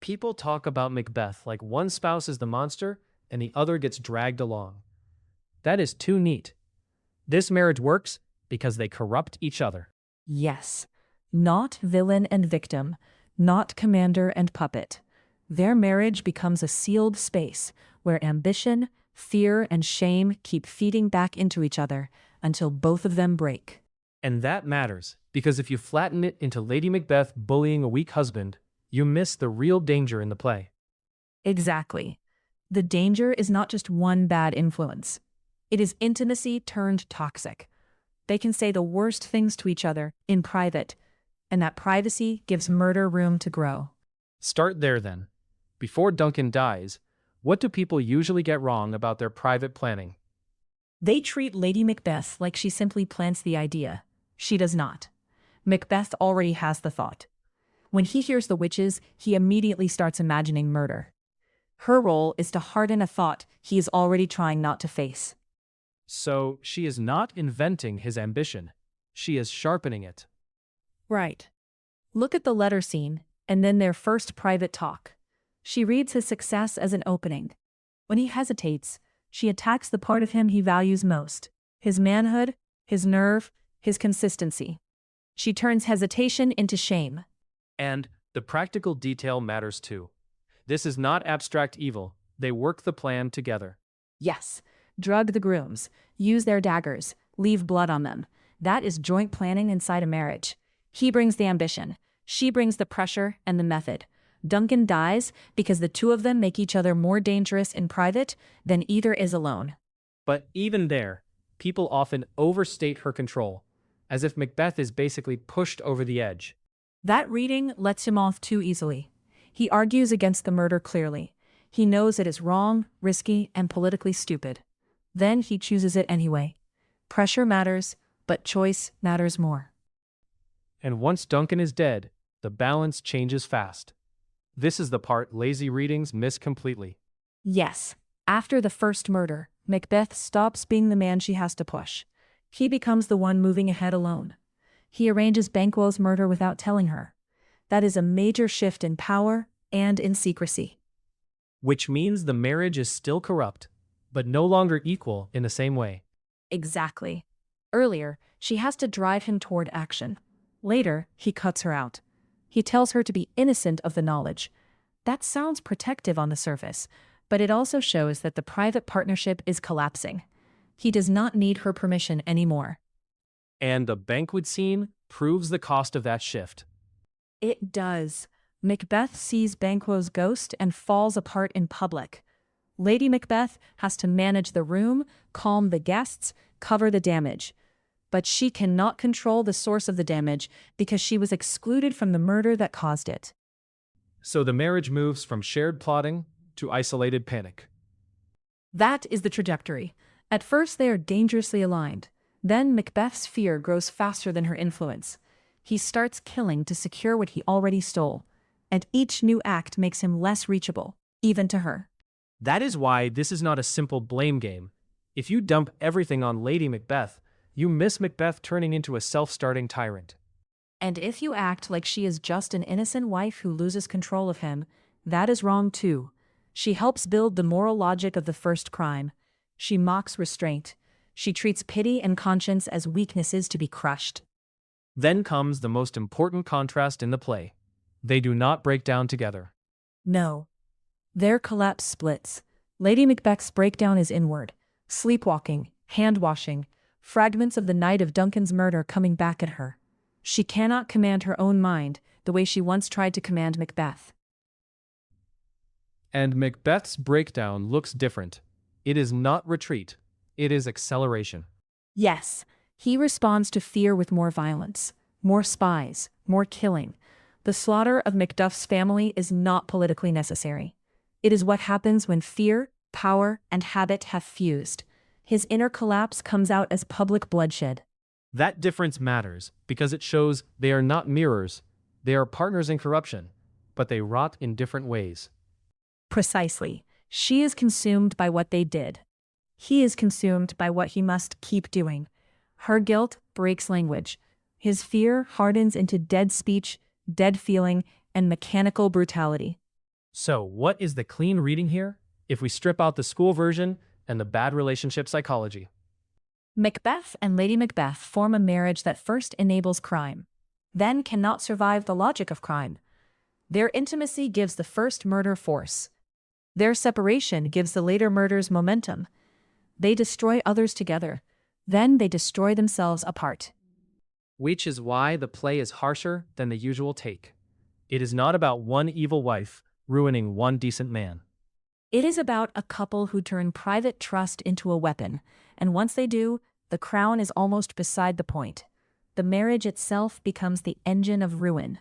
People talk about Macbeth like one spouse is the monster and the other gets dragged along. That is too neat. This marriage works because they corrupt each other. Yes. Not villain and victim, not commander and puppet. Their marriage becomes a sealed space where ambition, fear, and shame keep feeding back into each other until both of them break. And that matters, because if you flatten it into Lady Macbeth bullying a weak husband, you miss the real danger in the play. Exactly. The danger is not just one bad influence. It is intimacy turned toxic. They can say the worst things to each other in private, and that privacy gives murder room to grow. Start there then. Before Duncan dies, what do people usually get wrong about their private planning? They treat Lady Macbeth like she simply plants the idea. She does not. Macbeth already has the thought. When he hears the witches, he immediately starts imagining murder. Her role is to harden a thought he is already trying not to face. So, she is not inventing his ambition. She is sharpening it. Right. Look at the letter scene, and then their first private talk. She reads his success as an opening. When he hesitates, she attacks the part of him he values most: his manhood, his nerve, his consistency. She turns hesitation into shame. And the practical detail matters too. This is not abstract evil. They work the plan together. Yes, drug the grooms, use their daggers, leave blood on them. That is joint planning inside a marriage. He brings the ambition. She brings the pressure and the method. Duncan dies because the two of them make each other more dangerous in private than either is alone. But even there, people often overstate her control, as if Macbeth is basically pushed over the edge. That reading lets him off too easily. He argues against the murder clearly. He knows it is wrong, risky, and politically stupid. Then he chooses it anyway. Pressure matters, but choice matters more. And once Duncan is dead, the balance changes fast. This is the part lazy readings miss completely. Yes, after the first murder, Macbeth stops being the man she has to push. He becomes the one moving ahead alone. He arranges Banquo's murder without telling her. That is a major shift in power and in secrecy. Which means the marriage is still corrupt, but no longer equal in the same way. Exactly. Earlier, she has to drive him toward action. Later, he cuts her out. He tells her to be innocent of the knowledge. That sounds protective on the surface, but it also shows that the private partnership is collapsing. He does not need her permission anymore. And the banquet scene proves the cost of that shift. It does. Macbeth sees Banquo's ghost and falls apart in public. Lady Macbeth has to manage the room, calm the guests, cover the damage. But she cannot control the source of the damage because she was excluded from the murder that caused it. So the marriage moves from shared plotting to isolated panic. That is the trajectory. At first they are dangerously aligned. Then Macbeth's fear grows faster than her influence. He starts killing to secure what he already stole, and each new act makes him less reachable, even to her. That is why this is not a simple blame game. If you dump everything on Lady Macbeth, you miss Macbeth turning into a self-starting tyrant. And if you act like she is just an innocent wife who loses control of him, that is wrong too. She helps build the moral logic of the first crime. She mocks restraint. She treats pity and conscience as weaknesses to be crushed. Then comes the most important contrast in the play. They do not break down together. No. Their collapse splits. Lady Macbeth's breakdown is inward. Sleepwalking, hand-washing, fragments of the night of Duncan's murder coming back at her. She cannot command her own mind the way she once tried to command Macbeth. And Macbeth's breakdown looks different. It is not retreat. It is acceleration. Yes, he responds to fear with more violence, more spies, more killing. The slaughter of Macduff's family is not politically necessary. It is what happens when fear, power, and habit have fused. His inner collapse comes out as public bloodshed. That difference matters because it shows they are not mirrors. They are partners in corruption, but they rot in different ways. Precisely. She is consumed by what they did. He is consumed by what he must keep doing. Her guilt breaks language. His fear hardens into dead speech, dead feeling, and mechanical brutality. So, what is the clean reading here? If we strip out the school version and the bad relationship psychology. Macbeth and Lady Macbeth form a marriage that first enables crime, then cannot survive the logic of crime. Their intimacy gives the first murder force. Their separation gives the later murders momentum. They destroy others together, then they destroy themselves apart. Which is why the play is harsher than the usual take. It is not about one evil wife ruining one decent man. It is about a couple who turn private trust into a weapon, and once they do, the crown is almost beside the point. The marriage itself becomes the engine of ruin.